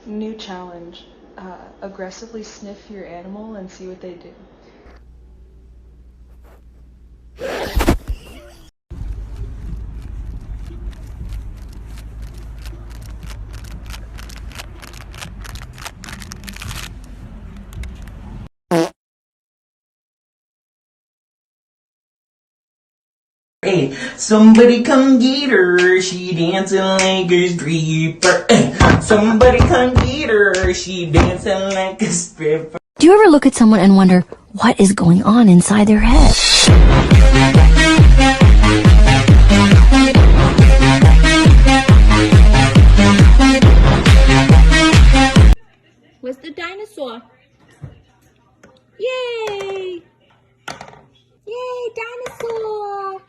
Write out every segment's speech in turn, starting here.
New challenge. Aggressively sniff your animal and see what they do. Hey, somebody come get her, she dancing like a stripper. Hey, somebody come get her, she dancing like a stripper. Do you ever look at someone and wonder what is going on inside their head? Where's the dinosaur? Yay! Yay, dinosaur!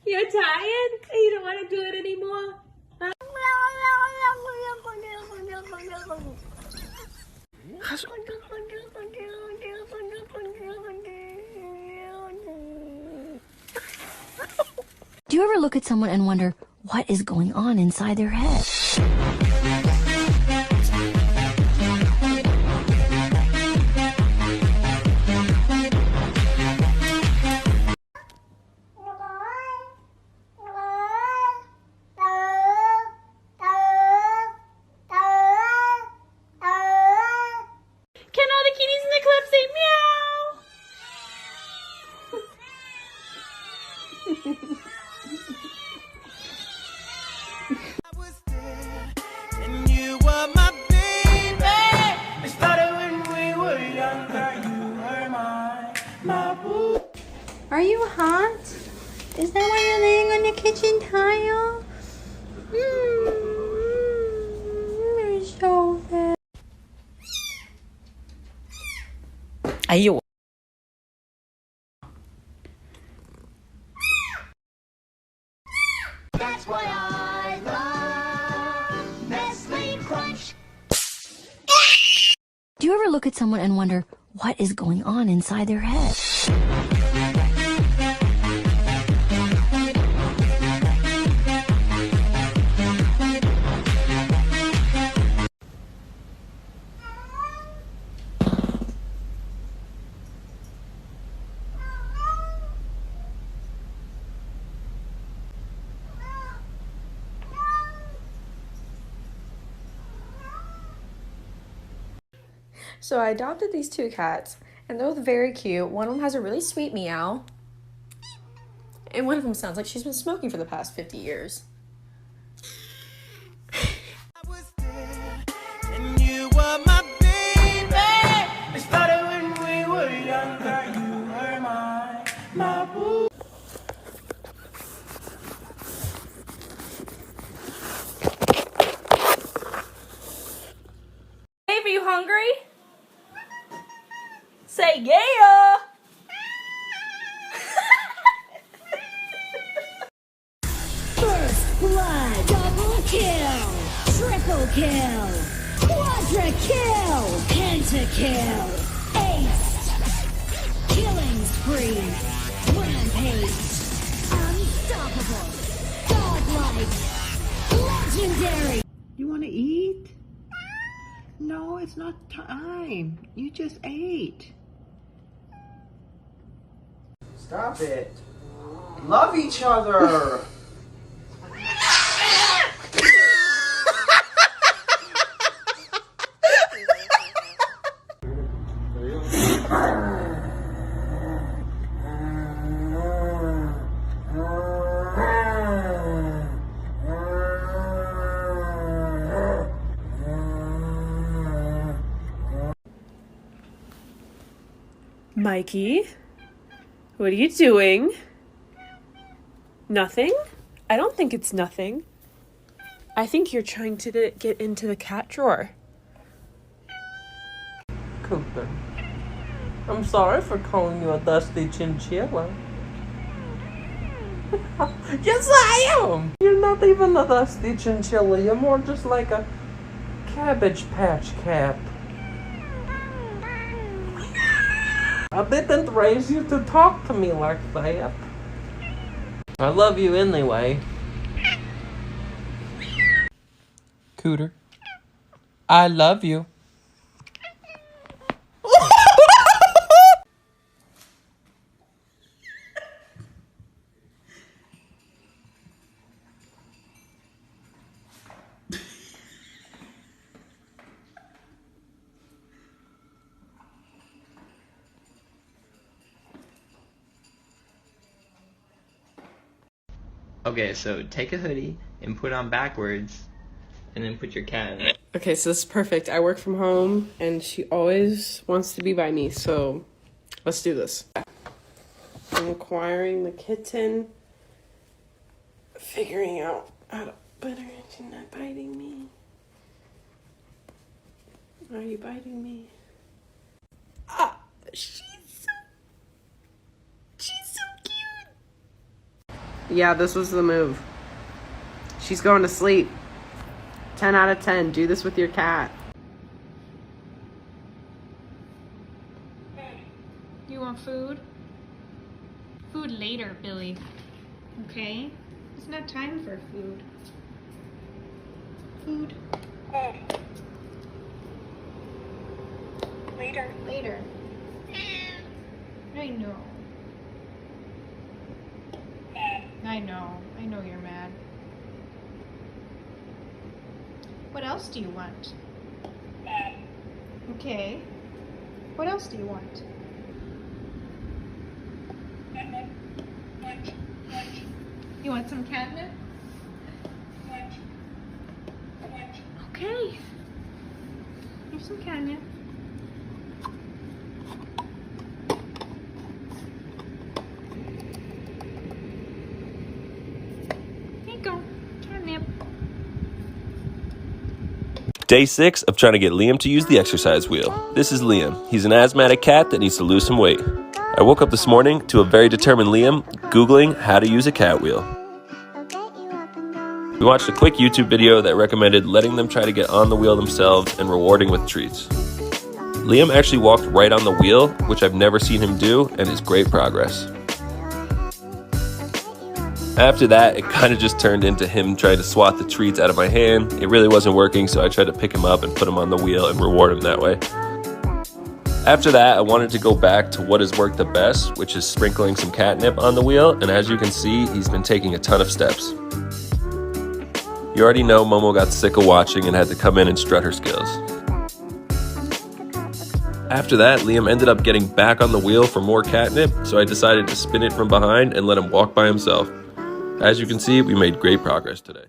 You're tired? You don't want to do it anymore? Huh? Do you ever look at someone and wonder what is going on inside their head? Can all the kitties in the club say meow? And you were my baby. It started when we were younger. You were my boo. Are you hot? Is that why you're laying on the kitchen tile? You're so fat. Ayo. That's why I love Nestle Crunch. Do you ever look at someone and wonder what is going on inside their head? So I adopted these two cats, and they're both very cute. One of them has a really sweet meow, and one of them sounds like she's been smoking for the past 50 years. I was there, and you were my baby. It started when we were younger. You were my boo. Dave, are you hungry? Say yeah! First blood, double kill, triple kill, quadra kill, pentakill, ace, killing spree, rampage, unstoppable, godlike, legendary. You want to eat? No, it's not time. You just ate. Stop it. Love each other. Mikey, what are you doing? Nothing? I don't think it's nothing. I think you're trying to get into the cat drawer. Cooper, I'm sorry for calling you a dusty chinchilla. Yes, I am! You're not even a dusty chinchilla, you're more just like a Cabbage Patch cat. I didn't raise you to talk to me like that. I love you anyway. Cooter. I love you. Okay, so take a hoodie and put on backwards, and then put your cat in it. Okay, so this is perfect. I work from home, and she always wants to be by me, so let's do this. I'm acquiring the kitten, figuring out how to put her. She's not biting me. Are you biting me? Ah, she's so cute. Yeah, this was the move. She's going to sleep. 10 out of 10. Do this with your cat. You want food? Food later, Billy. Okay? It's not time for food. Food. Later. Later. I know. I know. I know you're mad. What else do you want? Okay. What else do you want? You want some catnip? Okay. Here's some catnip. Here you go. Catnip. Day 6 of trying to get Liam to use the exercise wheel. This is Liam. He's an asthmatic cat that needs to lose some weight. I woke up this morning to a very determined Liam Googling how to use a cat wheel. We watched a quick YouTube video that recommended letting them try to get on the wheel themselves and rewarding with treats. Liam actually walked right on the wheel, which I've never seen him do, and is great progress. After that, it kind of just turned into him trying to swat the treats out of my hand. It really wasn't working, so I tried to pick him up and put him on the wheel and reward him that way. After that, I wanted to go back to what has worked the best, which is sprinkling some catnip on the wheel, and as you can see, he's been taking a ton of steps. You already know Momo got sick of watching and had to come in and strut her skills. After that, Liam ended up getting back on the wheel for more catnip, so I decided to spin it from behind and let him walk by himself. As you can see, we made great progress today.